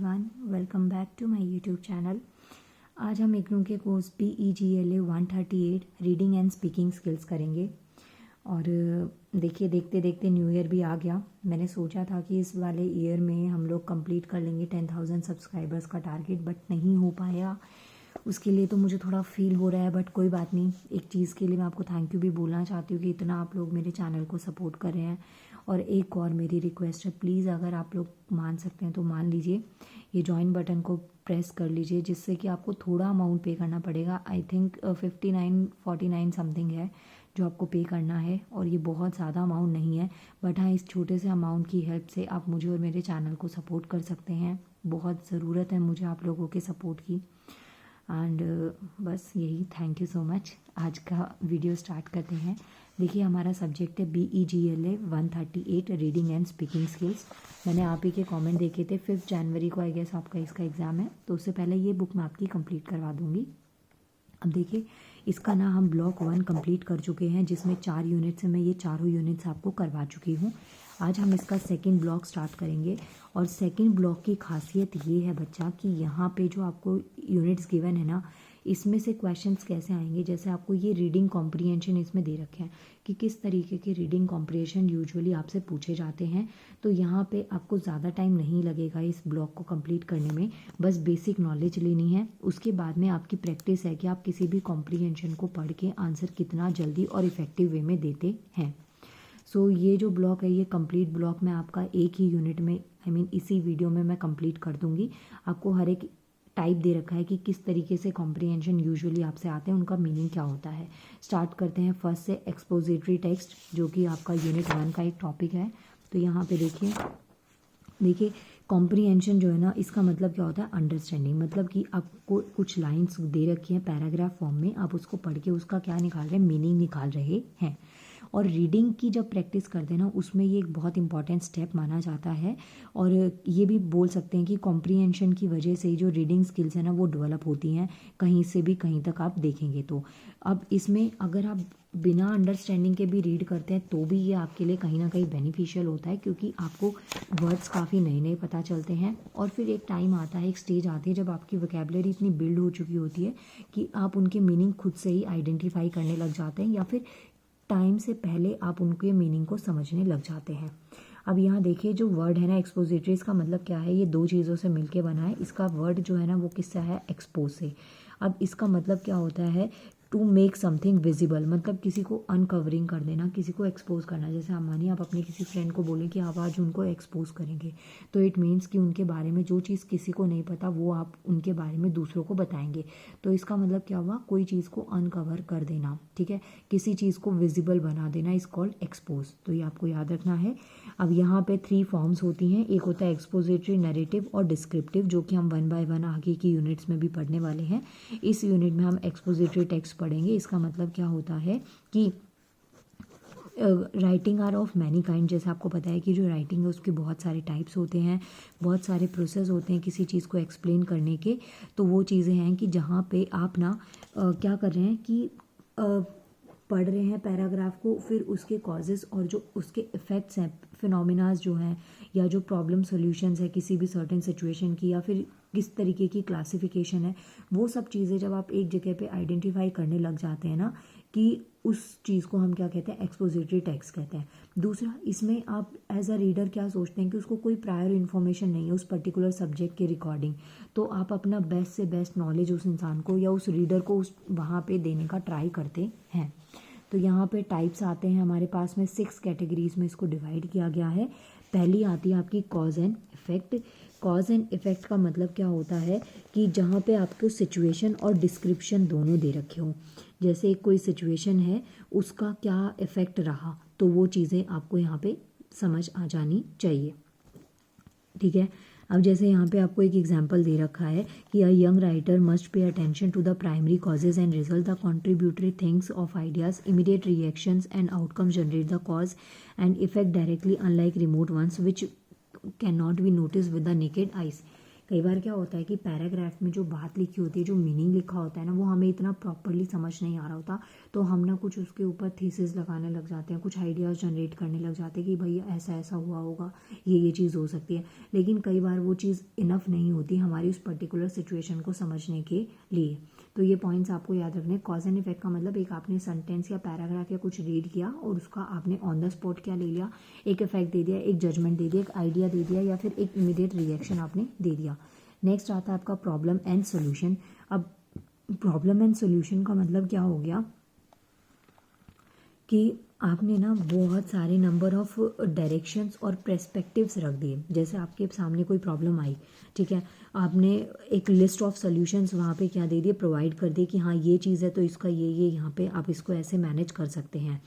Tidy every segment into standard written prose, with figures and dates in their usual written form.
Everyone, welcome back to my YouTube channel. आज हम इग्नू के course PEGLA 138 reading and speaking skills करेंगे। और देखिए, देखते देखते न्यू ईयर भी आ गया। मैंने सोचा था कि इस वाले ईयर में हम लोग कंप्लीट कर लेंगे 10,000 सब्सक्राइबर्स का टारगेट, बट नहीं हो पाया। उसके लिए तो मुझे थोड़ा फील हो रहा है, बट कोई बात नहीं। एक चीज़ के लिए मैं आपको थैंक यू भी बोलना चाहती हूँ कि इतना आप लोग मेरे चैनल को सपोर्ट कर रहे हैं। और एक और मेरी रिक्वेस्ट है, प्लीज़ अगर आप लोग मान सकते हैं तो मान लीजिए, ये ज्वाइन बटन को प्रेस कर लीजिए, जिससे कि आपको थोड़ा अमाउंट पे करना पड़ेगा। आई थिंक 59-49 समथिंग है जो आपको पे करना है, और ये बहुत ज़्यादा अमाउंट नहीं है। बट हाँ, इस छोटे से अमाउंट की हेल्प से आप मुझे और मेरे चैनल को सपोर्ट कर सकते हैं। बहुत ज़रूरत है मुझे आप लोगों के सपोर्ट की। एंड बस यही, थैंक यू सो मच। आज का वीडियो स्टार्ट करते हैं। देखिए, हमारा सब्जेक्ट है BEGLA 138 reading and speaking skills. मैंने आप ही के कमेंट देखे थे, 5 जनवरी को आई गेस आपका इसका एग्ज़ाम है, तो उससे पहले ये बुक मैं आपकी कंप्लीट करवा दूँगी। अब देखिए, इसका ना हम ब्लॉक 1 कंप्लीट कर चुके हैं, जिसमें 4 यूनिट्स है। मैं ये चारों यूनिट्स आपको करवा चुकी हूँ। आज हम इसका सेकंड ब्लॉक स्टार्ट करेंगे। और सेकंड ब्लॉक की खासियत ये है बच्चा कि यहाँ पे जो आपको यूनिट्स गिवन है ना, इसमें से क्वेश्चंस कैसे आएंगे। जैसे आपको ये रीडिंग कॉम्प्रिहेंशन इसमें दे रखे हैं कि किस तरीके के रीडिंग कॉम्प्रिहेंशन यूजुअली आपसे पूछे जाते हैं। तो यहाँ पे आपको ज़्यादा टाइम नहीं लगेगा इस ब्लॉक को कंप्लीट करने में। बस बेसिक नॉलेज लेनी है, उसके बाद में आपकी प्रैक्टिस है कि आप किसी भी कॉम्प्रिहेंशन को पढ़ के आंसर कितना जल्दी और इफ़ेक्टिव वे में देते हैं। सो ये जो ब्लॉक है, ये कंप्लीट ब्लॉक मैं आपका एक ही यूनिट में, इसी वीडियो में मैं कंप्लीट कर दूंगी। आपको हर एक टाइप दे रखा है कि किस तरीके से कॉम्प्रिहेंशन यूजुअली आपसे आते हैं, उनका मीनिंग क्या होता है। स्टार्ट करते हैं फर्स्ट से, एक्सपोजिटरी टेक्स्ट, जो कि आपका यूनिट 1 का एक टॉपिक है। तो यहाँ पे देखिए कॉम्प्रिहेंशन जो है ना, इसका मतलब क्या होता है, अंडरस्टैंडिंग। मतलब कि आपको कुछ लाइंस दे रखी हैं पैराग्राफ फॉर्म में, आप उसको पढ़ के उसका क्या निकाल रहे हैं, मीनिंग निकाल रहे हैं। और रीडिंग की जब प्रैक्टिस करते हैं ना, उसमें ये एक बहुत इंपॉर्टेंट स्टेप माना जाता है। और ये भी बोल सकते हैं कि कॉम्प्रिहेंशन की वजह से जो रीडिंग स्किल्स हैं ना, वो डेवलप होती हैं कहीं से भी कहीं तक आप देखेंगे तो। अब इसमें अगर आप बिना अंडरस्टैंडिंग के भी रीड करते हैं तो भी ये आपके लिए कहीं ना कहीं बेनिफिशियल होता है, क्योंकि आपको वर्ड्स काफ़ी नए नए पता चलते हैं। और फिर एक टाइम आता है, एक स्टेज आती है जब आपकी वोकैबुलरी इतनी बिल्ड हो चुकी होती है कि आप उनके मीनिंग खुद से ही आइडेंटिफाई करने लग जाते हैं, या फिर टाइम से पहले आप उनके मीनिंग को समझने लग जाते हैं। अब यहाँ देखिए, जो वर्ड है ना एक्सपोजिटरी, इसका मतलब क्या है, ये 2 चीज़ों से मिलके बना है। इसका वर्ड जो है ना, वो किससे है, एक्सपोज से। अब इसका मतलब क्या होता है, टू मेक समथिंग विजिबल, मतलब किसी को अनकवरिंग कर देना, किसी को एक्सपोज करना। जैसे आप मानिए, आप अपने किसी फ्रेंड को बोलें कि आप आज उनको एक्सपोज करेंगे, तो इट मीन्स कि उनके बारे में जो चीज़ किसी को नहीं पता, वो आप उनके बारे में दूसरों को बताएंगे। तो इसका मतलब क्या हुआ, कोई चीज़ को अनकवर कर देना, ठीक है, किसी चीज़ को विजिबल बना देना इज कॉल्ड एक्सपोज। तो ये आपको याद रखना है। अब यहाँ पे 3 फॉर्म्स होती हैं। एक होता है एक्सपोजिटरी, नैरेटिव और डिस्क्रिप्टिव, जो कि हम 1 बाय 1 आगे की यूनिट्स में भी पढ़ने वाले हैं। इस यूनिट में हम एक्सपोजिटरी टेक्स्ट पढ़ेंगे। इसका मतलब क्या होता है कि writing are of many kind. जैसे आपको पता है कि जो राइटिंग है उसके बहुत सारे टाइप्स होते हैं, बहुत सारे प्रोसेस होते हैं किसी चीज़ को एक्सप्लेन करने के। तो वो चीज़ें हैं कि जहाँ पे आप ना क्या कर रहे हैं कि पढ़ रहे हैं पैराग्राफ को, फिर उसके कॉजेज़ और जो उसके इफ़ेक्ट्स हैं, फिनोमिनाज जो हैं, या जो प्रॉब्लम सॉल्यूशंस है किसी भी सर्टेन सिचुएशन की, या फिर किस तरीके की क्लासिफिकेशन है, वो सब चीज़ें जब आप एक जगह पे आइडेंटिफाई करने लग जाते हैं ना, कि उस चीज़ को हम क्या कहते हैं, एक्सपोजिटरी टेक्स्ट कहते हैं। दूसरा, इसमें आप एज अ रीडर क्या सोचते हैं कि उसको कोई प्रायर इन्फॉर्मेशन नहीं है उस पर्टिकुलर सब्जेक्ट के रिकॉर्डिंग, तो आप अपना बेस्ट से बेस्ट नॉलेज उस इंसान को या उस रीडर को उस वहाँ पे देने का ट्राई करते हैं। तो यहाँ पे टाइप्स आते हैं हमारे पास में, 6 कैटेगरीज में इसको डिवाइड किया गया है। पहली आती है आपकी cause and effect. Cause and effect का मतलब क्या होता है कि जहाँ पे आपको सिचुएशन और डिस्क्रिप्शन दोनों दे रखे हों। जैसे कोई सिचुएशन है, उसका क्या इफ़ेक्ट रहा, तो वो चीज़ें आपको यहाँ पे समझ आ जानी चाहिए, ठीक है। अब जैसे यहाँ पे आपको एक एग्जांपल दे रखा है कि a young writer must pay attention to the primary causes and result, the contributory things of ideas, immediate reactions and outcome generate the cause and effect directly, unlike remote ones which can not be notice with the naked eyes. कई बार क्या होता है कि paragraph में जो बात लिखी होती है, जो मीनिंग लिखा होता है ना, वो हमें इतना प्रॉपरली समझ नहीं आ रहा होता, तो हम ना कुछ उसके ऊपर थीसिस लगाने लग जाते हैं, कुछ आइडियाज़ जनरेट करने लग जाते हैं कि भाई ऐसा ऐसा हुआ होगा, ये चीज़ हो सकती है। लेकिन कई बार वो चीज़ इनफ नहीं होती हमारी उस पर्टिकुलर सिचुएशन को समझने के लिए। तो ये पॉइंट्स आपको याद रखने। कॉज एंड इफेक्ट का मतलब एक आपने सेंटेंस या पैराग्राफ या कुछ रीड किया और उसका आपने ऑन द स्पॉट क्या ले लिया, एक इफेक्ट दे दिया, एक जजमेंट दे दिया, एक आइडिया दे दिया, या फिर एक इमीडिएट रिएक्शन आपने दे दिया। नेक्स्ट आता है आपका प्रॉब्लम एंड सोल्यूशन। अब प्रॉब्लम एंड सोल्यूशन का मतलब क्या हो गया कि आपने ना बहुत सारे नंबर ऑफ डायरेक्शंस और पर्सपेक्टिव्स रख दिए। जैसे आपके सामने कोई प्रॉब्लम आई, ठीक है, आपने एक लिस्ट ऑफ सॉल्यूशंस वहाँ पे क्या दे दिए, प्रोवाइड कर दिए कि हाँ ये चीज़ है तो इसका ये यहाँ पे आप इसको ऐसे मैनेज कर सकते हैं।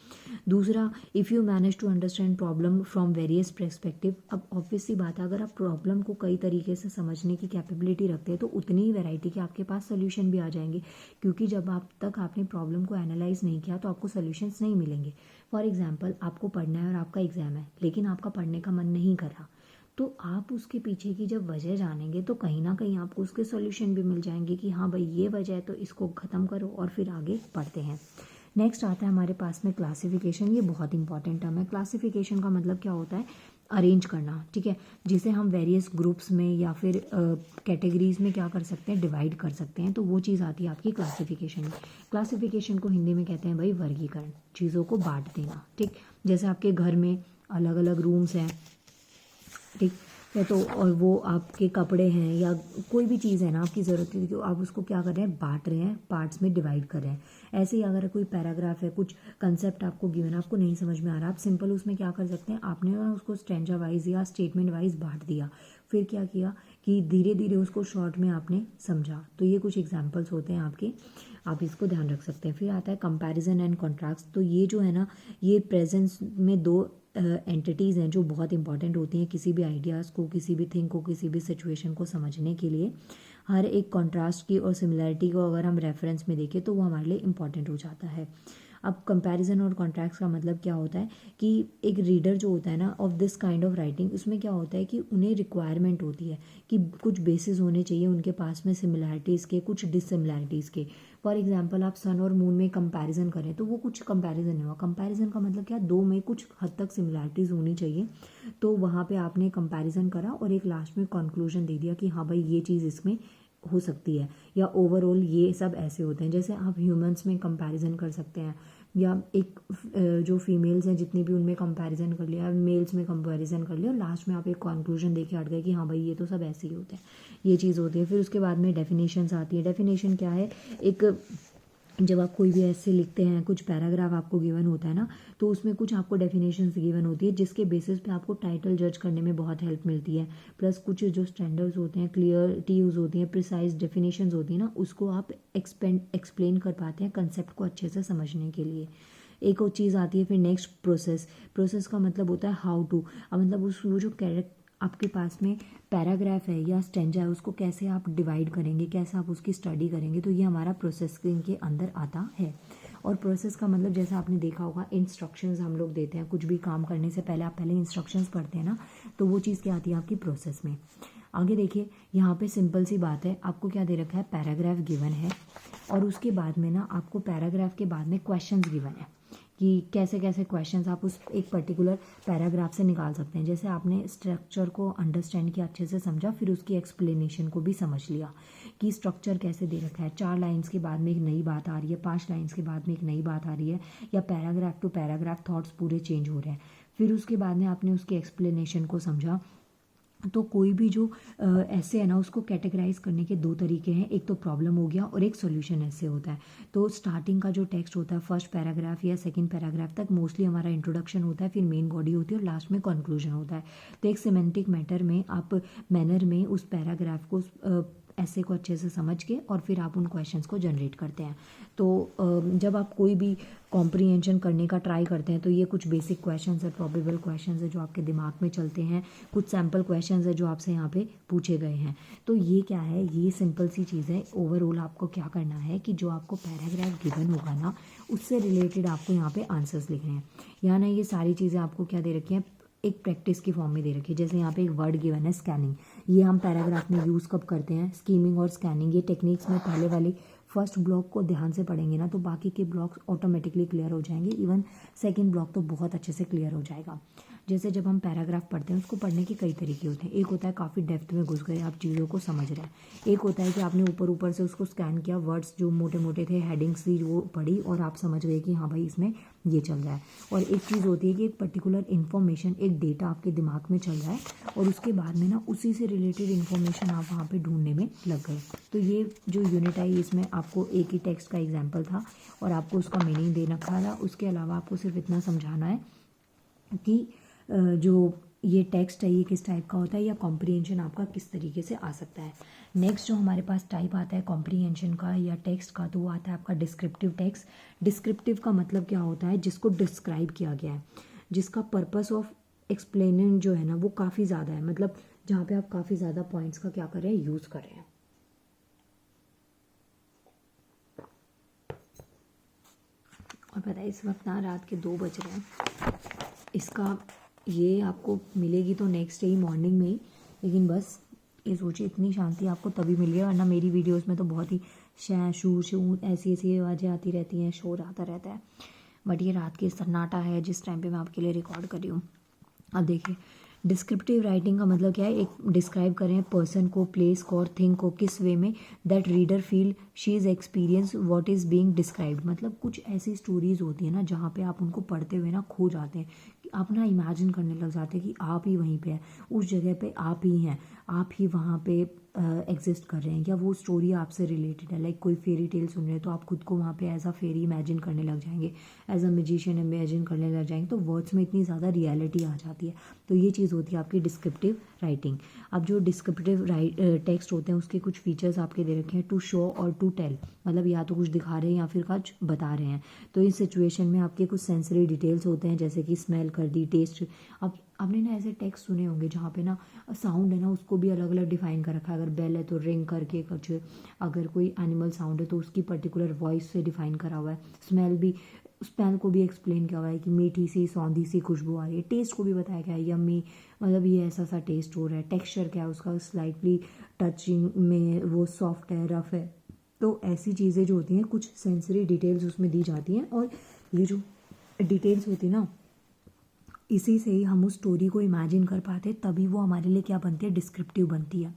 दूसरा, if you manage to understand problem from various perspective. अब ऑब्वियस सी बात है, अगर आप प्रॉब्लम को कई तरीके से समझने की कैपेबिलिटी रखते हैं तो उतनी ही वैरायटी के आपके पास सोल्यूशन भी आ जाएंगे, क्योंकि जब आप तक आपने प्रॉब्लम को एनालाइज नहीं किया तो आपको सोल्यूशंस नहीं मिलेंगे। फॉर एग्जाम्पल, आपको पढ़ना है और आपका एग्ज़ाम है, लेकिन आपका पढ़ने का मन नहीं कर रहा, तो आप उसके पीछे की जब वजह जानेंगे तो कहीं ना कहीं आपको उसके सॉल्यूशन भी मिल जाएंगे कि हाँ भाई ये वजह है तो इसको ख़त्म करो और फिर आगे पढ़ते हैं। नेक्स्ट आता है हमारे पास में क्लासिफिकेशन। ये बहुत इंपॉर्टेंट टर्म है। क्लासिफिकेशन का मतलब क्या होता है, अरेंज करना, ठीक है, जिसे हम वेरियस ग्रुप्स में या फिर कैटेगरीज में क्या कर सकते हैं, डिवाइड कर सकते हैं। तो वो चीज़ आती है आपकी क्लासिफिकेशन में। क्लासिफिकेशन को हिंदी में कहते हैं भाई वर्गीकरण, चीज़ों को बांट देना, ठीक। जैसे आपके घर में अलग अलग रूम्स हैं, ठीक है, तो और वो आपके कपड़े हैं या कोई भी चीज़ है ना आपकी ज़रूरत की, तो आप उसको क्या कर रहे हैं, बांट रहे हैं, पार्ट्स में डिवाइड कर रहे हैं। ऐसे ही अगर कोई पैराग्राफ है, कुछ कंसेप्ट आपको गिवन, आपको नहीं समझ में आ रहा, आप सिंपल उसमें क्या कर सकते हैं, आपने ना उसको स्ट्रेंजा वाइज या स्टेटमेंट वाइज बांट दिया, फिर क्या किया कि धीरे धीरे उसको शॉर्ट में आपने समझा। तो ये कुछ एग्जाम्पल्स होते हैं आपके, आप इसको ध्यान रख सकते हैं। फिर आता है कंपैरिजन एंड कॉन्ट्रास्ट। तो ये जो है ना, ये प्रेजेंस में दो एंटिटीज़ हैं जो बहुत इंपॉर्टेंट होती हैं किसी भी आइडियाज़ को, किसी भी थिंग को, किसी भी सिचुएशन को समझने के लिए। हर एक कॉन्ट्रास्ट की और सिमिलैरिटी को अगर हम रेफरेंस में देखें तो वो हमारे लिए इंपॉर्टेंट हो जाता है। अब कंपैरिजन और कॉन्ट्रास्ट का मतलब क्या होता है कि एक रीडर जो होता है ना of this kind of writing, उसमें क्या होता है कि उन्हें रिक्वायरमेंट होती है कि कुछ बेसिस होने चाहिए उनके पास में सिमिलैरिटीज़ के, कुछ डिससिमिलैरिटीज़ के। फॉर एग्जाम्पल, आप सन और मून में कंपैरिजन करें तो वो कुछ कंपैरिजन नहीं हुआ। कंपैरिजन का मतलब क्या, दो में कुछ हद तक सिमिलैरिटीज़ होनी चाहिए, तो वहाँ पे आपने कंपैरिजन करा और एक लास्ट में कंक्लूजन दे दिया कि हाँ भाई ये चीज़ इसमें हो सकती है, या ओवरऑल ये सब ऐसे होते हैं। जैसे आप ह्यूमंस में कंपैरिजन कर सकते हैं, या एक जो फीमेल्स हैं जितनी भी, उनमें कंपैरिजन कर लिया, मेल्स में कंपैरिजन कर लिया, और लास्ट में आप एक कंक्लूजन देके हट गए कि हाँ भाई ये तो सब ऐसे ही होते हैं, ये चीज़ होती है। फिर उसके बाद में डेफिनेशंस आती है। डेफिनेशन क्या है, एक जब आप कोई भी ऐसे लिखते हैं, कुछ पैराग्राफ आपको गिवन होता है ना, तो उसमें कुछ आपको डेफिनेशंस गिवन होती है जिसके बेसिस पे आपको टाइटल जज करने में बहुत हेल्प मिलती है। प्लस कुछ जो स्टैंडर्ड्स होते हैं, क्लियरिटी यूज़ होती है, प्रिसाइज डेफिनेशंस होती है ना, उसको आप एक्सप्लेन कर पाते हैं कंसेप्ट को अच्छे से समझने के लिए। एक और चीज़ आती है फिर नेक्स्ट, प्रोसेस। प्रोसेस का मतलब होता है हाउ टू। अब मतलब उस वो जो आपके पास में पैराग्राफ है या स्टेंजा है, उसको कैसे आप डिवाइड करेंगे, कैसे आप उसकी स्टडी करेंगे, तो ये हमारा प्रोसेसिंग के अंदर आता है। और प्रोसेस का मतलब जैसे आपने देखा होगा, इंस्ट्रक्शंस हम लोग देते हैं कुछ भी काम करने से पहले, आप पहले इंस्ट्रक्शंस पढ़ते हैं ना, तो वो चीज़ क्या आती है आपकी प्रोसेस में। आगे देखिए, यहाँ पे सिंपल सी बात है, आपको क्या दे रखा है, पैराग्राफ गिवन है, और उसके बाद में ना आपको पैराग्राफ के बाद में क्वेश्चंस गिवन है कि कैसे कैसे क्वेश्चंस आप उस एक पर्टिकुलर पैराग्राफ से निकाल सकते हैं। जैसे आपने स्ट्रक्चर को अंडरस्टैंड किया, अच्छे से समझा, फिर उसकी एक्सप्लेनेशन को भी समझ लिया कि स्ट्रक्चर कैसे दे रखा है, 4 लाइन्स के बाद में एक नई बात आ रही है, 5 लाइन्स के बाद में एक नई बात आ रही है, या पैराग्राफ टू पैराग्राफ थॉट्स पूरे चेंज हो रहे हैं। फिर उसके बाद में आपने उसकी एक्सप्लेनेशन को समझा। तो कोई भी जो ऐसे है ना, उसको कैटेगराइज करने के 2 तरीके हैं, एक तो प्रॉब्लम हो गया और एक सॉल्यूशन ऐसे होता है। तो स्टार्टिंग का जो टेक्स्ट होता है, फर्स्ट पैराग्राफ या सेकंड पैराग्राफ तक मोस्टली हमारा इंट्रोडक्शन होता है, फिर मेन बॉडी होती है और लास्ट में कंक्लूजन होता है। तो एक सिमेंटिक मैटर में आप मैनर में उस पैराग्राफ को ऐसे को अच्छे से समझ के और फिर आप उन क्वेश्चंस को जनरेट करते हैं। तो जब आप कोई भी कॉम्प्रीहेंशन करने का ट्राई करते हैं तो ये कुछ बेसिक क्वेश्चंस है, प्रोबेबल क्वेश्चंस है जो आपके दिमाग में चलते हैं, कुछ सैम्पल क्वेश्चंस है जो आपसे यहाँ पे पूछे गए हैं। तो ये क्या है, ये सिंपल सी चीज़ है। ओवरऑल आपको क्या करना है कि जो आपको पैराग्राफ गिवन होगा ना, उससे रिलेटेड आपको यहाँ पे आंसर्स लिखने हैं। यहाँ ना ये सारी चीज़ें आपको क्या दे रखी हैं, एक प्रैक्टिस की फॉर्म में दे रखी है। जैसे यहाँ पे एक वर्ड गिवन है स्कैनिंग, ये हम पैराग्राफ में यूज़ कब करते हैं, स्कीमिंग और स्कैनिंग। ये टेक्निक्स में पहले वाली फर्स्ट ब्लॉक को ध्यान से पढ़ेंगे ना तो बाकी के ब्लॉक्स ऑटोमेटिकली क्लियर हो जाएंगे, इवन सेकंड ब्लॉक तो बहुत अच्छे से क्लियर हो जाएगा। जैसे जब हम पैराग्राफ पढ़ते हैं उसको पढ़ने के कई तरीके होते हैं। एक होता है काफ़ी डेप्थ में घुस गए, आप चीज़ों को समझ रहे हैं। एक होता है कि आपने ऊपर ऊपर से उसको स्कैन किया, वर्ड्स जो मोटे मोटे थे, हेडिंग्स थी, वो पढ़ी और आप समझ गए कि हाँ भाई इसमें ये चल रहा है। और एक चीज़ होती है कि एक पर्टिकुलर इन्फॉर्मेशन, एक डेटा आपके दिमाग में चल रहा है और उसके बाद में ना उसी से रिलेटेड इन्फॉर्मेशन आप वहाँ पे ढूंढने में लग गए। तो ये जो यूनिट आई इसमें आपको एक ही टेक्स्ट का एग्जाम्पल था और आपको उसका मीनिंग दे रखा था। उसके अलावा आपको सिर्फ इतना समझाना है कि जो ये टेक्स्ट है ये किस टाइप का होता है या कॉम्प्रीहेंशन आपका किस तरीके से आ सकता है। नेक्स्ट जो हमारे पास टाइप आता है कॉम्प्रीहेंशन का या टेक्स्ट का, तो वो आता है आपका डिस्क्रिप्टिव टेक्स्ट। डिस्क्रिप्टिव का मतलब क्या होता है, जिसको डिस्क्राइब किया गया है, जिसका पर्पस ऑफ एक्सप्लेनिंग जो है ना वो काफ़ी ज़्यादा है, मतलब जहाँ पे आप काफ़ी ज़्यादा पॉइंट्स का क्या कर रहे हैं, यूज़ कर रहे हैं। और पता है इस वक्त ना रात के 2 बज रहे हैं, इसका ये आपको मिलेगी तो नेक्स्ट डे ही मॉर्निंग में ही, लेकिन बस ये सोचिए इतनी शांति आपको तभी मिल रही है, वरना मेरी वीडियोस में तो बहुत ही शै शू शू ऐसी ऐसी आवाज़ें आती रहती हैं, शोर आता रहता है। बट ये रात की सन्नाटा है जिस टाइम पे मैं आपके लिए रिकॉर्ड कर रही हूँ। अब देखिए डिस्क्रिप्टिव राइटिंग का मतलब क्या है, एक डिस्क्राइब करें पर्सन को, प्लेस को और थिंग को किस वे में that reader feel she is experience what is being described. मतलब कुछ ऐसी स्टोरीज होती है ना जहाँ पे आप उनको पढ़ते हुए ना खो जाते हैं, कि आप ना इमेजिन करने लग जाते हैं कि आप ही वहीं पे हैं, उस जगह पे आप ही हैं, आप ही वहाँ पे एग्जिस्ट कर रहे हैं, या वो स्टोरी आपसे रिलेटेड है। लाइक कोई फेरी टेल सुन रहे हैं तो आप खुद को वहाँ पे एज अ फेरी इमेजिन करने लग जाएंगे, एज अ मैजिशियन इमेजिन करने लग जाएंगे, तो वर्ड्स में इतनी ज़्यादा रियलिटी आ जाती है। तो ये चीज़ होती है आपकी डिस्क्रिप्टिव राइटिंग। अब जो डिस्क्रिप्टिव टेक्स्ट होते हैं उसके कुछ फीचर्स आपके दे रखे हैं, टू शो और टू टेल, मतलब या तो कुछ दिखा रहे हैं या फिर कुछ बता रहे हैं। तो इस सिचुएशन में आपके कुछ सेंसरी डिटेल्स होते हैं, जैसे कि स्मेल कर दी, टेस्ट। अब आपने ना ऐसे टेक्स्ट सुने होंगे जहाँ पे ना साउंड है ना उसको भी अलग अलग डिफाइन कर रखा है। अगर बेल है तो रिंग करके कुछ, अगर कोई एनिमल साउंड है तो उसकी पर्टिकुलर वॉइस से डिफाइन करा हुआ है। स्मेल भी, स्मेल को भी एक्सप्लेन किया हुआ है कि मीठी सी सौंधी सी खुशबू आ रही है। टेस्ट को भी बताया गया है, यम्मी, मतलब ये ऐसा सा टेस्ट हो रहा है। टेक्सचर क्या है उसका, स्लाइटली टचिंग में वो सॉफ्ट है, रफ है। तो ऐसी चीज़ें जो होती हैं कुछ सेंसरी डिटेल्स उसमें दी जाती हैं, और ये जो डिटेल्स होती है ना इसी से ही हम उस स्टोरी को इमेजिन कर पाते हैं, तभी वो हमारे लिए क्या बनती है, डिस्क्रिप्टिव बनती है।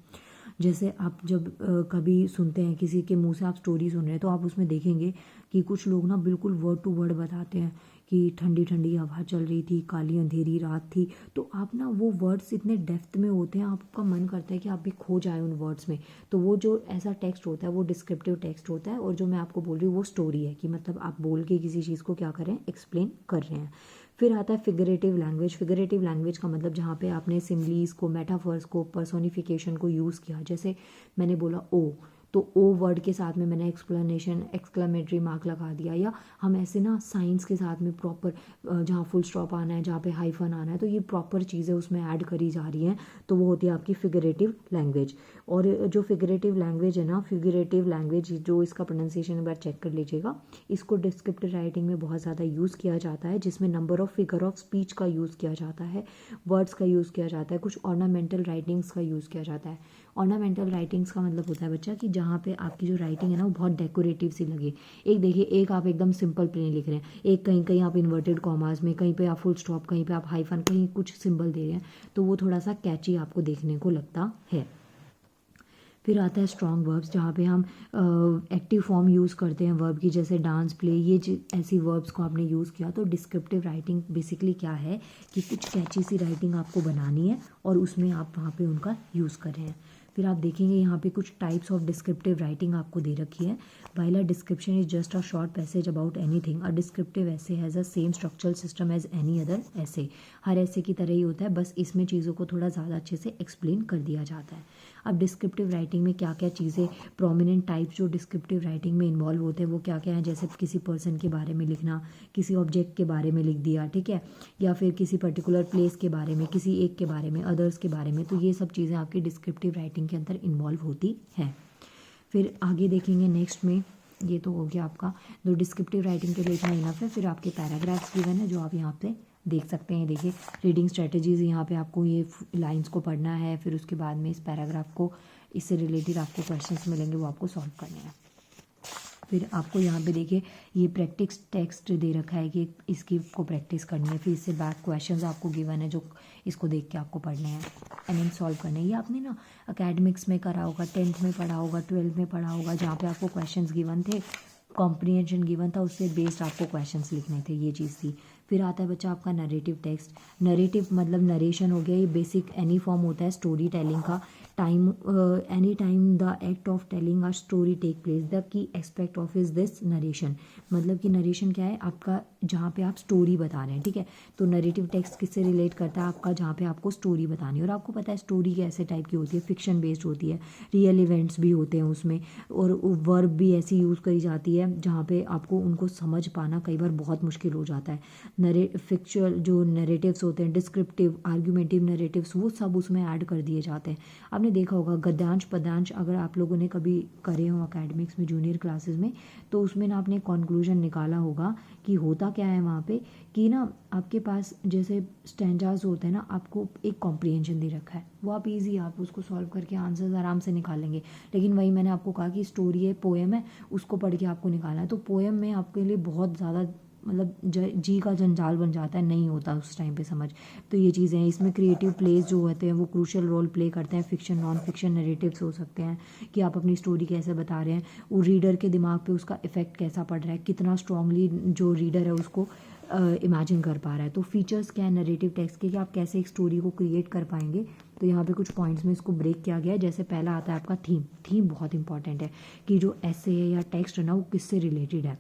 जैसे आप जब कभी सुनते हैं किसी के मुंह से आप स्टोरी सुन रहे हैं तो आप उसमें देखेंगे कि कुछ लोग ना बिल्कुल वर्ड टू वर्ड बताते हैं कि ठंडी ठंडी हवा चल रही थी, काली अंधेरी रात थी। तो आप ना वो वर्ड्स इतने डेप्थ में होते हैं, आपका मन करता है कि आप भी खो जाए उन वर्ड्स में। तो वो जो ऐसा टेक्स्ट होता है वो डिस्क्रिप्टिव टेक्स्ट होता है, और जो मैं आपको बोल रही हूँ वो स्टोरी है, कि मतलब आप बोल के किसी चीज़ को क्या करें, एक्सप्लेन कर रहे हैं। फिर आता है फिगरेटिव लैंग्वेज। फिगरेटिव लैंग्वेज का मतलब जहाँ पे आपने सिम्बलीज को, मेटाफर्स को, पर्सोनिफिकेशन को यूज़ किया। जैसे मैंने बोला ओ, तो ओ वर्ड के साथ में मैंने एक्सप्लेनेशन, एक्सक्लेमेटरी मार्क लगा दिया, या हम ऐसे ना साइंस के साथ में प्रॉपर जहाँ फुल स्टॉप आना है, जहाँ पे हाइफन आना है, तो ये प्रॉपर चीज़ें उसमें ऐड करी जा रही हैं, तो वो होती है आपकी फिगरेटिव लैंग्वेज। और जो फिगरेटिव लैंग्वेज है ना, फिगरेटिव लैंग्वेज जो इसका प्रोनाउंसिएशन एक बार चेक कर लीजिएगा, इसको डिस्क्रिप्टिव राइटिंग में बहुत ज़्यादा यूज़ किया जाता है, जिसमें number of figure of speech का यूज़ किया जाता है, वर्ड्स का यूज़ किया जाता है, कुछ ऑर्नामेंटल राइटिंग्स का यूज़ किया जाता है। ऑर्नामेंटल राइटिंग्स का मतलब होता है बच्चा कि जहाँ पे आपकी जो राइटिंग है ना वो बहुत डेकोरेटिव सी लगे। एक देखिए, एक आप एकदम सिंपल प्लेन लिख रहे हैं, एक कहीं कहीं आप इन्वर्टेड कॉमास में, कहीं पे आप फुल स्टॉप, कहीं पे आप हाइफन, कहीं कुछ सिंबल दे रहे हैं, तो वो थोड़ा सा कैची आपको देखने को लगता है। फिर आता है स्ट्रॉन्ग वर्ब्स, जहाँ पे हम एक्टिव फॉर्म यूज़ करते हैं वर्ब की, जैसे डांस, प्ले, ये ऐसी वर्ब्स को आपने यूज़ किया। तो डिस्क्रिप्टिव राइटिंग बेसिकली क्या है कि कुछ कैची सी राइटिंग आपको बनानी है और उसमें आप वहाँ पे उनका यूज़ कर रहे हैं। फिर आप देखेंगे यहाँ पे कुछ टाइप्स ऑफ डिस्क्रिप्टिव राइटिंग आपको दे रखी है। While a description is just a short passage about anything, a descriptive essay has a same structural system as any other essay. हर ऐसे की तरह ही होता है, बस इसमें चीज़ों को थोड़ा ज़्यादा अच्छे से एक्सप्लेन कर दिया जाता है। अब डिस्क्रिप्टिव राइटिंग में क्या क्या चीज़ें, प्रोमिनेंट टाइप्स जो डिस्क्रिप्टिव राइटिंग में इन्वॉल्व होते हैं वो क्या क्या हैं, जैसे किसी पर्सन के बारे में लिखना, किसी ऑब्जेक्ट के बारे में लिख दिया, ठीक है, या फिर किसी पर्टिकुलर प्लेस के बारे में, किसी एक के बारे में, अदर्स के बारे में। तो ये सब चीज़ें आपकी डिस्क्रिप्टिव राइटिंग के अंदर इन्वॉल्व होती हैं। फिर आगे देखेंगे नेक्स्ट में, ये तो हो गया आपका, जो डिस्क्रिप्टिव राइटिंग के लिए इतना इनफ है। फिर आपके पैराग्राफ्स गिवन है जो आप यहाँ पे देख सकते हैं। देखिए रीडिंग स्ट्रेटजीज़, यहाँ पे आपको ये लाइंस को पढ़ना है, फिर उसके बाद में इस पैराग्राफ को, इससे रिलेटेड आपको क्वेश्चंस मिलेंगे, वो आपको सॉल्व करने हैं। फिर आपको यहाँ पे देखिए ये प्रैक्टिस टेक्स्ट दे रखा है कि इसकी को प्रैक्टिस करनी है, फिर इससे बैक क्वेश्चंस आपको गिवन है जो इसको देख के आपको पढ़ने हैं एंड देन सॉल्व करने हैं। ये आपने ना एकेडमिक्स में करा होगा, 10th में पढ़ा होगा, 12th में पढ़ा होगा, जहाँ पे आपको क्वेश्चंस गिवन थे, कॉम्प्रिहेंशन गिवन था, उससे बेस्ड आपको क्वेश्चंस लिखने थे, ये चीज़ थी। फिर आता है बच्चा आपका नरेटिव टेक्स्ट। नरेटिव मतलब नरेशन हो गया, ये बेसिक एनी फॉर्म होता है स्टोरी टेलिंग का। Time any time the act of telling a story take place, the key aspect of is this narration. मतलब कि नरेशन क्या है आपका, जहाँ पे आप स्टोरी बता रहे हैं, ठीक है। तो नरेटिव टेक्स्ट किससे रिलेट करता है आपका, जहाँ पे आपको स्टोरी बतानी है। और आपको पता है स्टोरी कैसे टाइप की होती है, फिक्शन बेस्ड होती है, रियल इवेंट्स भी होते हैं उसमें, और वर्ब भी ऐसी यूज़ करी जाती है जहाँ पे आपको उनको समझ पाना कई बार बहुत मुश्किल हो जाता है। फिक्चुअल जो नरेटिव्स होते हैं, डिस्क्रिप्टिव, आर्ग्यूमेंटिव नरेटिव्स, वो सब उसमें ऐड कर दिए जाते हैं। आपने देखा होगा गद्यांश पद्यांश, अगर आप लोगों ने कभी करे हो एकेडमिक्स में जूनियर क्लासेस में, तो उसमें ना आपने कंक्लूजन निकाला होगा कि होता क्या है वहाँ पे, कि ना आपके पास जैसे स्टैंजाज होते हैं ना, आपको एक कॉम्प्रिहेंशन दे रखा है, वो आप इजी, आप उसको सॉल्व करके आंसर्स आराम से निकालेंगे। लेकिन वही मैंने आपको कहा कि स्टोरी है, पोएम है, उसको पढ़ के आपको निकालना है, तो पोएम में आपके लिए बहुत ज़्यादा मतलब जी का जंजाल बन जाता है, नहीं होता उस टाइम पे समझ। तो ये चीज़ें हैं, इसमें क्रिएटिव प्लेस जो होते हैं वो क्रूशियल रोल प्ले करते हैं। फिक्शन नॉन फिक्शन नरेटिव्स हो सकते हैं कि आप अपनी स्टोरी कैसे बता रहे हैं, वो रीडर के दिमाग पे उसका इफेक्ट कैसा पड़ रहा है, कितना स्ट्रांगली जो रीडर है उसको इमेजिन कर पा रहा है। तो फीचर्स क्या है नरेटिव टेक्स्ट के, कि आप कैसे एक स्टोरी को क्रिएट कर पाएंगे। तो यहाँ पे कुछ पॉइंट्स में इसको ब्रेक किया गया है। जैसे पहला आता है आपका थीम। थीम बहुत इंपॉर्टेंट है कि जो ऐसे है या टेक्स्ट है ना, वो किससे रिलेटेड है,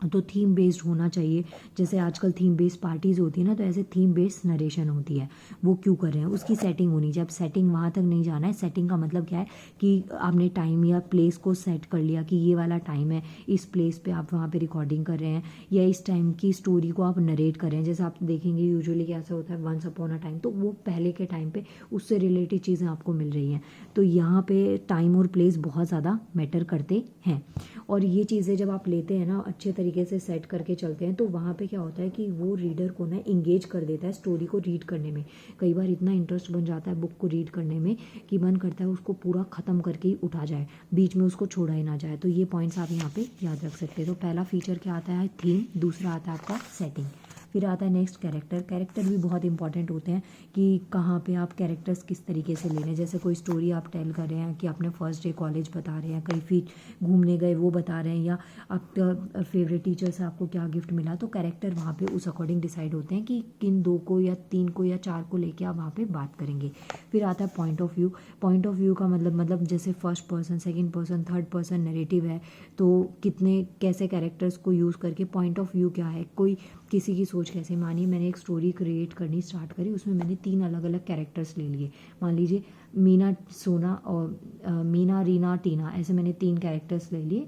तो थीम बेस्ड होना चाहिए। जैसे आजकल थीम बेस्ड पार्टीज़ होती है ना, तो ऐसे थीम बेस्ड नरेशन होती है, वो क्यों कर रहे हैं, उसकी सेटिंग होनी चाहिए। अब सेटिंग वहाँ तक नहीं जाना है, सेटिंग का मतलब क्या है कि आपने टाइम या प्लेस को सेट कर लिया कि ये वाला टाइम है, इस प्लेस पे आप वहाँ पे रिकॉर्डिंग कर रहे हैं, या इस टाइम की स्टोरी को आप नरेट कर रहे हैं। जैसे आप देखेंगे यूजुअली कैसा होता है, वंस अपॉन अ टाइम, तो वो पहले के टाइम पे उससे रिलेटेड चीज़ें आपको मिल रही हैं। तो यहाँ पे टाइम और प्लेस बहुत ज़्यादा मैटर करते हैं। और ये चीज़ें जब आप लेते हैं ना, अच्छे तरीके से सेट करके चलते हैं, तो वहाँ पे क्या होता है कि वो रीडर को ना इंगेज कर देता है स्टोरी को रीड करने में। कई बार इतना इंटरेस्ट बन जाता है बुक को रीड करने में कि मन करता है उसको पूरा ख़त्म करके ही उठा जाए, बीच में उसको छोड़ा ही ना जाए। तो ये पॉइंट्स आप यहाँ पे याद रख सकते हैं। तो पहला फीचर क्या आता है, थीम। दूसरा आता है आपका सेटिंग। फिर आता है नेक्स्ट कैरेक्टर। कैरेक्टर भी बहुत इंपॉर्टेंट होते हैं कि कहाँ पे आप कैरेक्टर्स किस तरीके से ले रहे हैं। जैसे कोई स्टोरी आप टेल कर रहे हैं कि आपने फर्स्ट डे कॉलेज बता रहे हैं, कहीं फिर घूमने गए वो बता रहे हैं, या आपका फेवरेट टीचर से आपको क्या गिफ्ट मिला, तो कैरेक्टर वहाँ पे उस अकॉर्डिंग डिसाइड होते हैं कि किन 2 को या 3 को या 4 को लेके आप वहाँ पे बात करेंगे। फिर आता है point of view. Point of view का मतलब जैसे first person, second person, third person narrative है, तो कितने कैसे कैरेक्टर्स को यूज़ करके पॉइंट ऑफ व्यू क्या है, कोई किसी की सोच कैसे। मानिए मैंने एक स्टोरी क्रिएट करनी स्टार्ट करी, उसमें मैंने 3 अलग अलग कैरेक्टर्स ले लिए। मान लीजिए मीना, सोना और मीना, रीना, टीना, ऐसे मैंने 3 कैरेक्टर्स ले लिए,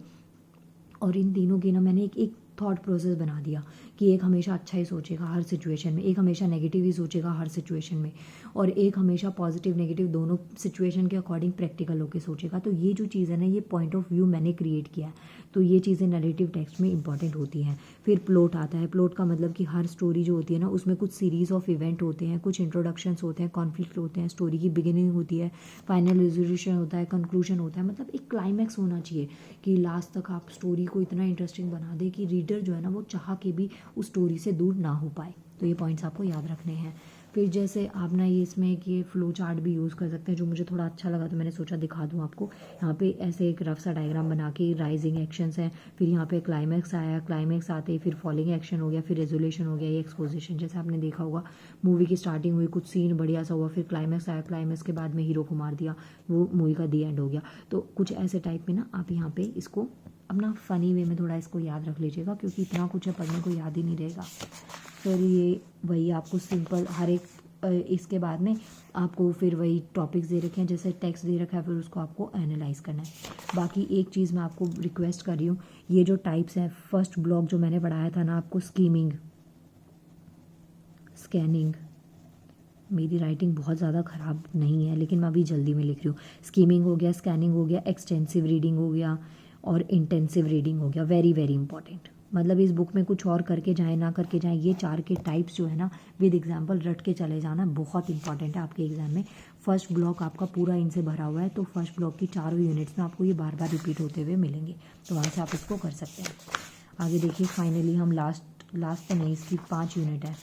और इन तीनों की ना मैंने एक थॉट प्रोसेस बना दिया कि एक हमेशा अच्छा ही सोचेगा हर सिचुएशन में, एक हमेशा नेगेटिव ही सोचेगा हर सिचुएशन में, और एक हमेशा पॉजिटिव नेगेटिव दोनों सिचुएशन के अकॉर्डिंग प्रैक्टिकल होकर सोचेगा। तो ये जो चीज़ है ना, ये पॉइंट ऑफ व्यू मैंने क्रिएट किया है। तो ये चीज़ें नरेटिव टेक्स्ट में इंपॉर्टेंट होती हैं। फिर प्लॉट आता है। प्लॉट का मतलब कि हर स्टोरी जो होती है ना, उसमें कुछ सीरीज़ ऑफ इवेंट होते हैं, कुछ इंट्रोडक्शंस होते हैं, कॉन्फ्लिक्ट होते हैं, स्टोरी की बिगिनिंग होती है, फाइनल रेजोल्यूशन होता है, कंक्लूजन होता है। मतलब एक क्लाइमैक्स होना चाहिए कि लास्ट तक आप स्टोरी को इतना इंटरेस्टिंग बना दे कि रीडर जो है ना, वो चाह के भी उस स्टोरी से दूर ना हो पाए। तो ये पॉइंट्स आपको याद रखने हैं। फिर जैसे आप ना ये इसमें कि फ्लो चार्ट भी यूज़ कर सकते हैं, जो मुझे थोड़ा अच्छा लगा तो मैंने सोचा दिखा दूँ आपको। यहाँ पे ऐसे एक रफ सा डायग्राम बना के राइजिंग एक्शंस हैं, फिर यहाँ पे क्लाइमैक्स आया, क्लाइमैक्स आते ही फिर फॉलिंग एक्शन हो गया, फिर रेजोल्यूशन हो गया, ये एक्सपोजिशन। जैसे आपने देखा होगा मूवी की स्टार्टिंग हुई, कुछ सीन बढ़िया सा हुआ, फिर क्लाइमैक्स आया, क्लाइमैक्स के बाद में हीरो को मार दिया, वो मूवी का दी एंड हो गया। तो कुछ ऐसे टाइप में ना आप यहाँ पे इसको अपना फ़नी वे में थोड़ा इसको याद रख लीजिएगा, क्योंकि इतना कुछ है पढ़ने को याद ही नहीं रहेगा। फिर ये वही आपको सिंपल हर एक इसके बाद में आपको फिर वही टॉपिक्स दे रखे हैं, जैसे टेक्स्ट दे रखा है, फिर उसको आपको एनालाइज करना है। बाकी एक चीज़ मैं आपको रिक्वेस्ट कर रही हूँ, ये जो टाइप्स हैं, फर्स्ट ब्लॉक जो मैंने पढ़ाया था ना आपको, स्कीमिंग, स्कैनिंग, मेरी राइटिंग बहुत ज़्यादा ख़राब नहीं है लेकिन मैं अभी जल्दी में लिख रही हूँ। स्कीमिंग हो गया, स्कैनिंग हो गया, एक्सटेंसिव रीडिंग हो गया, और इंटेंसिव रीडिंग हो गया। Very very important. मतलब इस बुक में कुछ और करके जाएँ ना करके जाएँ, ये 4 के टाइप्स जो है ना विद एग्जांपल रट के चले जाना बहुत इंपॉर्टेंट है आपके एग्जाम में। फर्स्ट ब्लॉक आपका पूरा इनसे भरा हुआ है, तो फर्स्ट ब्लॉक की चारों यूनिट्स में आपको ये बार बार रिपीट होते हुए मिलेंगे, तो वहाँ से आप इसको कर सकते हैं। आगे देखिए फाइनली हम लास्ट तो नहीं, इसकी 5 यूनिट है।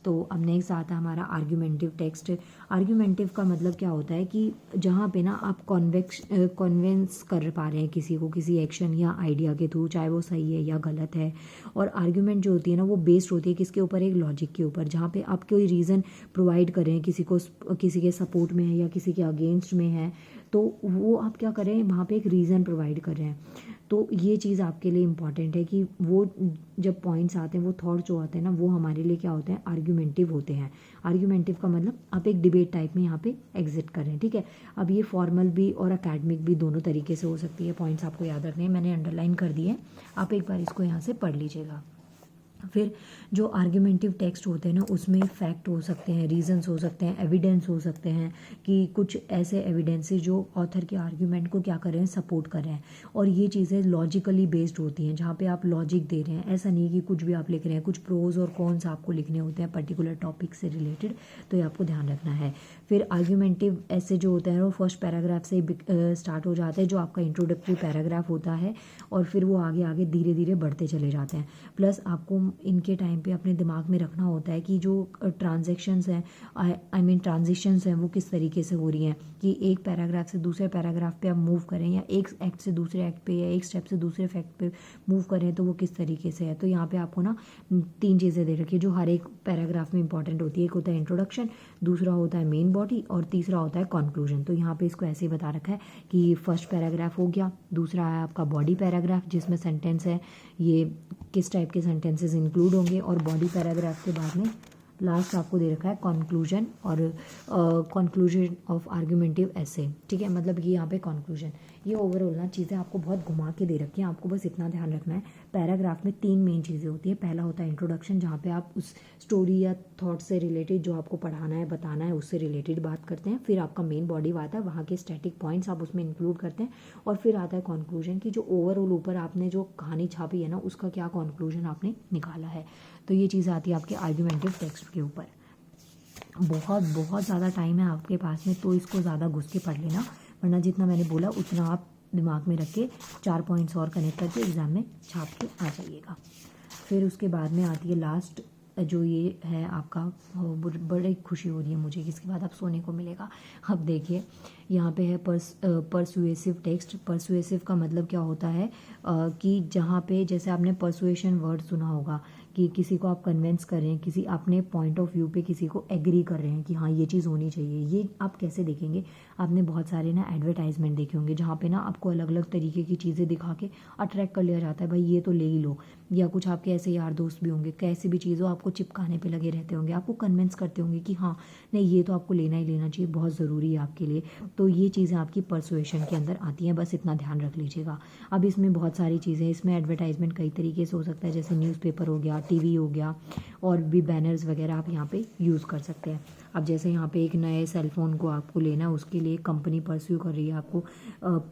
तो अब नेक्स्ट आता है हमारा आर्ग्यूमेंटिव टेक्स्ट। आर्ग्यूमेंटिव का मतलब क्या होता है कि जहाँ पे ना आप कन्विंस कर पा रहे हैं किसी को किसी एक्शन या आइडिया के थ्रू, चाहे वो सही है या गलत है। और आर्ग्यूमेंट जो होती है ना वो बेस्ड होती है किसके ऊपर, एक लॉजिक के ऊपर, जहाँ पे आप कोई रीज़न प्रोवाइड कर रहे हैं किसी को, किसी के सपोर्ट में है या किसी के अगेंस्ट में है, तो वो आप क्या कर रहे हैं, वहाँ पे एक रीज़न प्रोवाइड कर रहे हैं। तो ये चीज़ आपके लिए इम्पॉर्टेंट है कि वो जब पॉइंट्स आते हैं, वो थॉट जो आते हैं ना, वो हमारे लिए क्या होते हैं, आर्ग्यूमेंटिव होते हैं। आर्ग्यूमेंटिव का मतलब आप एक डिबेट टाइप में यहाँ पे एग्जिट कर रहे हैं, ठीक है। अब ये फॉर्मल भी और अकेडमिक भी दोनों तरीके से हो सकती है। पॉइंट्स आपको याद रखने हैं, मैंने अंडरलाइन कर दिए, आप एक बार इसको यहाँ से पढ़ लीजिएगा। फिर जो आर्ग्यूमेंटिव टेक्स्ट होते हैं ना, उसमें फैक्ट हो सकते हैं, रीजंस हो सकते हैं, एविडेंस हो सकते हैं, कि कुछ ऐसे एविडेंसेस जो ऑथर के आर्ग्यूमेंट को क्या कर रहे हैं, सपोर्ट कर रहे हैं। और ये चीज़ें लॉजिकली बेस्ड होती हैं, जहाँ पे आप लॉजिक दे रहे हैं। ऐसा नहीं कि कुछ भी आप लिख रहे हैं, कुछ प्रोज और कॉन्स आपको लिखने होते हैं पर्टिकुलर टॉपिक से रिलेटेड, तो ये आपको ध्यान रखना है। फिर आर्ग्यूमेंटिव ऐसे जो होता है वो फर्स्ट पैराग्राफ से स्टार्ट हो जाता है, जो आपका इंट्रोडक्टरी पैराग्राफ होता है, और फिर वो आगे आगे धीरे धीरे बढ़ते चले जाते हैं। प्लस आपको इनके टाइम पे अपने दिमाग में रखना होता है कि जो ट्रांजैक्शंस हैं, आई मीन ट्रांजिशंस हैं, वो किस तरीके से हो रही हैं, कि एक पैराग्राफ से दूसरे पैराग्राफ पे आप मूव करें, या एक एक्ट से दूसरे एक्ट पे, या एक स्टेप से दूसरे फैक्ट पे मूव करें, तो वो किस तरीके से है। तो यहाँ पे आपको ना 3 चीज़ें दे रखी है जो हर एक पैराग्राफ में इंपॉर्टेंट होती है। एक होता है इंट्रोडक्शन, दूसरा होता है मेन बॉडी, और तीसरा होता है कंक्लूजन। तो यहाँ पे इसको ऐसे ही बता रखा है कि फर्स्ट पैराग्राफ हो गया, दूसरा है आपका बॉडी पैराग्राफ जिसमें सेंटेंस है, ये किस टाइप के सेंटेंसेस इंक्लूड होंगे, और बॉडी पैराग्राफ के बाद में लास्ट आपको दे रखा है कंक्लूजन और कंक्लूजन ऑफ आर्ग्यूमेंटिव ऐसे, ठीक है। मतलब कि यहाँ पे कंक्लूजन, ये ओवरऑल ना चीज़ें आपको बहुत घुमा के दे रखी हैं। आपको बस इतना ध्यान रखना है, पैराग्राफ में 3 मेन चीज़ें होती हैं। पहला होता है इंट्रोडक्शन, जहाँ पे आप उस स्टोरी या थॉट से रिलेटेड जो आपको पढ़ाना है बताना है उससे रिलेटेड बात करते हैं। फिर आपका मेन बॉडी आता है, वहाँ के स्टैटिक पॉइंट्स आप उसमें इंक्लूड करते हैं। और फिर आता है कंक्लूजन, की जो ओवरऑल ऊपर आपने जो कहानी छापी है ना, उसका क्या कंक्लूजन आपने निकाला है। तो ये चीज़ आती है आपके आर्ग्यूमेंटिव टेक्स्ट के ऊपर। बहुत बहुत ज़्यादा टाइम है आपके पास में, तो इसको ज़्यादा घुस के पढ़ लेना, वरना जितना मैंने बोला उतना आप दिमाग में रख के 4 पॉइंट्स और कनेक्ट करके एग्ज़ाम में छाप के आ जाइएगा। फिर उसके बाद में आती है लास्ट, जो ये है आपका, बड़ी खुशी हो रही है मुझे कि इसके बाद आप सोने को मिलेगा। अब देखिए यहाँ पे है परसुएसिव टेक्स्ट। परसुएसिव का मतलब क्या होता है, कि जहाँ पे जैसे आपने परसुएशन वर्ड सुना होगा, कि किसी को आप कन्विंस कर रहे हैं, किसी अपने पॉइंट ऑफ व्यू पे किसी को एग्री कर रहे हैं कि हाँ ये चीज़ होनी चाहिए। ये आप कैसे देखेंगे, आपने बहुत सारे ना एडवर्टाइजमेंट देखे होंगे जहाँ पे ना आपको अलग अलग तरीके की चीज़ें दिखा के अट्रैक्ट कर लिया जाता है, भाई ये तो ले ही लो। या कुछ आपके ऐसे यार दोस्त भी होंगे, कैसे भी चीज़ हो आपको चिपकाने पे लगे रहते होंगे, आपको कन्विंस करते होंगे कि हाँ नहीं ये तो आपको लेना ही लेना चाहिए, बहुत ज़रूरी है आपके लिए। तो ये चीज़ें आपकी परसुएशन के अंदर आती हैं, बस इतना ध्यान रख लीजिएगा। अब इसमें बहुत सारी चीज़ें, इसमें एडवर्टाइजमेंट कई तरीके से हो सकता है, जैसे न्यूज़पेपर हो गया, टीवी हो गया, और भी बैनर्स वगैरह आप यहाँ पे यूज़ कर सकते हैं। अब जैसे यहाँ पे एक नए सेलफोन को आपको लेना है, उसके लिए कंपनी परस्यू कर रही है, आपको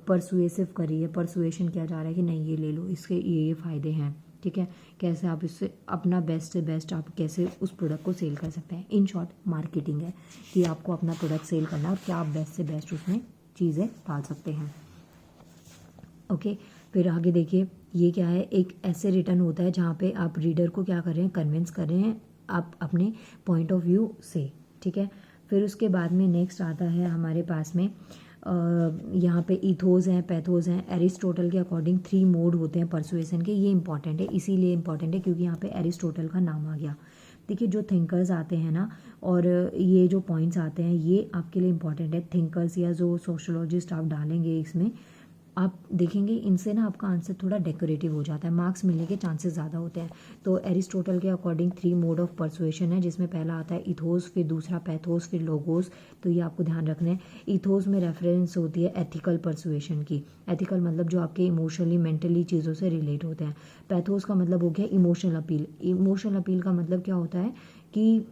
परसुएसिव कर रही है, परसुएशन किया जा रहा है कि नहीं ये ले लो, इसके ये फ़ायदे हैं, ठीक है। कैसे आप इससे अपना बेस्ट से बेस्ट आप कैसे उस प्रोडक्ट को सेल कर सकते हैं। इन शॉर्ट मार्केटिंग है कि आपको अपना प्रोडक्ट सेल करना है और क्या आप बेस्ट से बेस्ट उसमें चीज़ें डाल सकते हैं। ओके, फिर आगे देखिए ये क्या है, एक ऐसे रिटर्न होता है जहाँ पे आप रीडर को क्या कर रहे हैं, कन्विंस कर रहे हैं आप अपने पॉइंट ऑफ व्यू से, ठीक है। फिर उसके बाद में नेक्स्ट आता है हमारे पास में यहाँ पे इथोस हैं, पैथोस हैं। एरिस्टोटल के अकॉर्डिंग 3 मोड होते हैं परसुएसन के। ये इंपॉर्टेंट है, इसीलिए इंपॉर्टेंट है क्योंकि यहाँ पे एरिस्टोटल का नाम आ गया। देखिए जो थिंकर्स आते हैं ना, और ये जो पॉइंट्स आते हैं ये आपके लिए इंपॉर्टेंट है। थिंकर्स या जो सोशोलॉजिस्ट आप डालेंगे इसमें, आप देखेंगे इनसे ना आपका आंसर थोड़ा डेकोरेटिव हो जाता है, मार्क्स मिलने के चांसेस ज़्यादा होते हैं। तो एरिस्टोटल के अकॉर्डिंग 3 मोड ऑफ परसुएशन है, जिसमें पहला आता है इथोस, फिर दूसरा पैथोस, फिर लोगोस। तो ये आपको ध्यान रखना है। इथोस में रेफरेंस होती है एथिकल परसुएशन की। एथिकल मतलब जो आपके इमोशनली मेंटली चीज़ों से रिलेट होते हैं। पैथोस का मतलब हो गया इमोशनल अपील। इमोशनल अपील का मतलब क्या होता है कि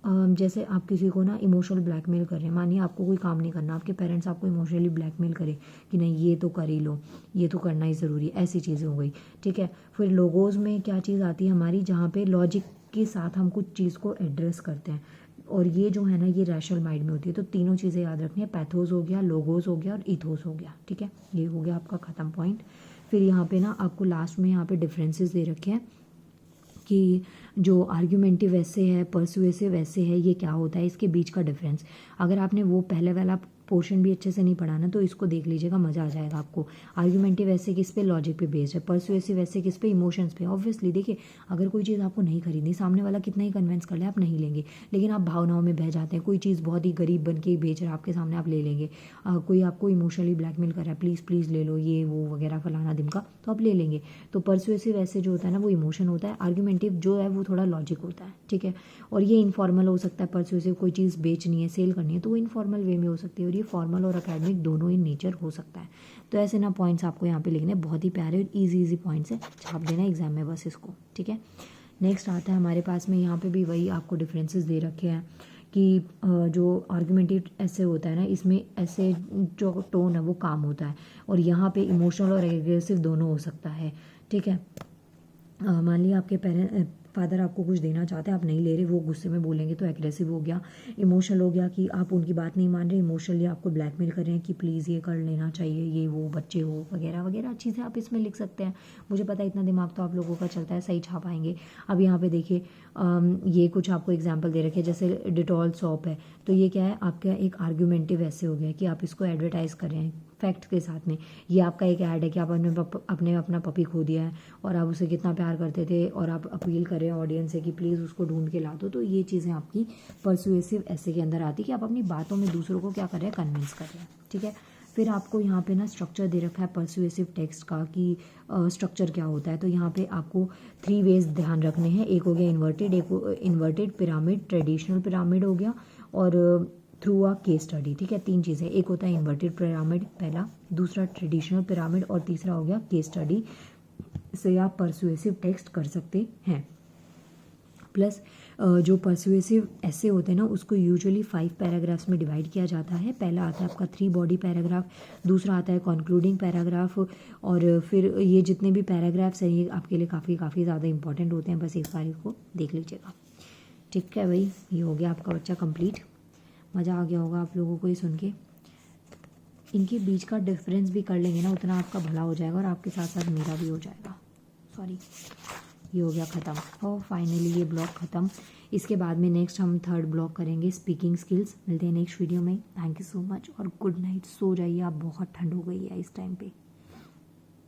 जैसे आप किसी को ना इमोशनल ब्लैकमेल कर रहे हैं, मानिए आपको कोई काम नहीं करना, आपके पेरेंट्स आपको इमोशनली ब्लैकमेल करे कि नहीं ये तो कर ही लो, ये तो करना ही ज़रूरी है, ऐसी चीज़ें हो गई, ठीक है। फिर लोगोज में क्या चीज़ आती है हमारी, जहाँ पे लॉजिक के साथ हम कुछ चीज़ को एड्रेस करते हैं, और ये जो है ना ये रैशनल माइंड में होती है। तो तीनों चीज़ें याद रखनी है, पैथोस हो गया, लोगोस हो गया और इथोस हो गया, ठीक है। ये हो गया आपका ख़त्म पॉइंट। फिर यहाँ पे ना आपको लास्ट में यहाँ पे डिफरेंसेस दे रखे हैं कि जो आर्ग्यूमेंटिव ऐसे है, परसुएसिव ऐसे है, ये क्या होता है, इसके बीच का डिफरेंस। अगर आपने वो पहले वाला पोर्शन भी अच्छे से नहीं पढ़ा ना तो इसको देख लीजिएगा, मज़ा आ जाएगा आपको। आर्ग्यूमेंटिव ऐसे किस पे, लॉजिक पे बेस्ड है। परसुएसिव ऐसे किस पे, इमोशंस पे। ऑब्वियसली देखिए, अगर कोई चीज़ आपको नहीं खरीदनी, सामने वाला कितना ही कन्विंस कर ले आप नहीं लेंगे, लेकिन आप भावनाओं में बह जाते हैं। कोई चीज़ बहुत ही गरीब बन के बेच रहा है आपके सामने, आप ले लेंगे। कोई आपको इमोशनली ब्लैकमेल कर रहा है, प्लीज़ प्लीज़ ले लो ये वो वगैरह फलाना दिमका, तो आप ले लेंगे। तो परसुएसिव ऐसे जो होता है ना वो इमोशन होता है, आर्ग्यूमेंटिव जो है वो थोड़ा लॉजिक होता है, ठीक है। और ये इनफॉर्मल हो सकता है। परसुएसिव कोई चीज़ बेचनी है, सेल करनी है, तो वो इनफॉर्मल वे में हो सकती है, और ये फॉर्मल और अकेडमिक दोनों इन नेचर हो सकता है। तो ऐसे ना पॉइंट्स आपको यहाँ पे लिखने, बहुत ही प्यारे और इजी पॉइंट्स है, छाप देना एग्जाम में बस इसको, ठीक है। नेक्स्ट आता है हमारे पास में, यहाँ पे भी वही आपको डिफरेंसेस दे रखे हैं कि जो आर्गुमेंटिव ऐसे होता है ना, इसमें ऐसे जो टोन है वो काम होता है, और यहाँ पे इमोशनल और एग्रेसिव दोनों हो सकता है, ठीक है। मान लिया आपके फादर आपको कुछ देना चाहते हैं, आप नहीं ले रहे, वो गुस्से में बोलेंगे तो एग्रेसिव हो गया। इमोशनल हो गया कि आप उनकी बात नहीं मान रहे, इमोशनली आपको ब्लैकमेल कर रहे हैं कि प्लीज़ ये कर लेना चाहिए, ये वो बच्चे हो वगैरह वगैरह चीज़ें आप इसमें लिख सकते हैं। मुझे पता है इतना दिमाग तो आप लोगों का चलता है, सही छाप आएंगे। अब यहाँ पे देखिए ये कुछ आपको एग्जाम्पल दे रखे हैं, जैसे डिटॉल सॉप है, तो ये क्या है आपका एक आर्ग्यूमेंटिव ऐसे हो गया कि आप इसको एडवर्टाइज कर रहे हैं फैक्ट के साथ में। ये आपका एक ऐड है कि आप अपने अपना पपी खो दिया है और आप उसे कितना प्यार करते थे, और आप अपील कर रहे हैं ऑडियंस से कि प्लीज़ उसको ढूंढ के ला दो। तो ये चीज़ें आपकी परसुएसिव ऐसे के अंदर आती कि आप अपनी बातों में दूसरों को क्या कर रहे हैं, कन्विंस कर रहे हैं, ठीक है। फिर आपको यहाँ पे ना स्ट्रक्चर दे रखा है परसुएसिव टेक्स्ट का कि स्ट्रक्चर क्या होता है। तो यहाँ पे आपको 3 वेज ध्यान रखने हैं। एक हो गया इन्वर्टेड, एक इन्वर्टेड पिरामिड, ट्रेडिशनल पिरामिड हो गया, और थ्रू अ केस स्टडी, ठीक है। 3 चीज़ें, एक होता है इन्वर्टेड पिरामिड पहला, दूसरा ट्रेडिशनल पिरामिड, और तीसरा हो गया केस स्टडी। से आप परसुएसिव टेक्स्ट कर सकते हैं। प्लस जो परसुएसिव ऐसे होते हैं ना उसको यूजुअली 5 पैराग्राफ्स में डिवाइड किया जाता है। पहला आता है आपका 3 बॉडी पैराग्राफ, दूसरा आता है कंक्लूडिंग पैराग्राफ, और फिर ये जितने भी पैराग्राफ्स हैं ये आपके लिए काफ़ी ज़्यादा इंपॉर्टेंट होते हैं, बस एक बार इसको देख लीजिएगा, ठीक है भाई। ये हो गया आपका बच्चा कंप्लीट। मज़ा आ गया होगा आप लोगों को ये सुन के। इनके बीच का डिफरेंस भी कर लेंगे ना उतना आपका भला हो जाएगा, और आपके साथ साथ मेरा भी हो जाएगा। सॉरी, ये हो गया ख़त्म। और फाइनली ये ब्लॉग ख़त्म। इसके बाद में नेक्स्ट हम 3rd ब्लॉग करेंगे स्पीकिंग स्किल्स। मिलते हैं नेक्स्ट वीडियो में। थैंक यू सो मच और गुड नाइट। सो जाइए आप, बहुत ठंड हो गई है इस टाइम पे।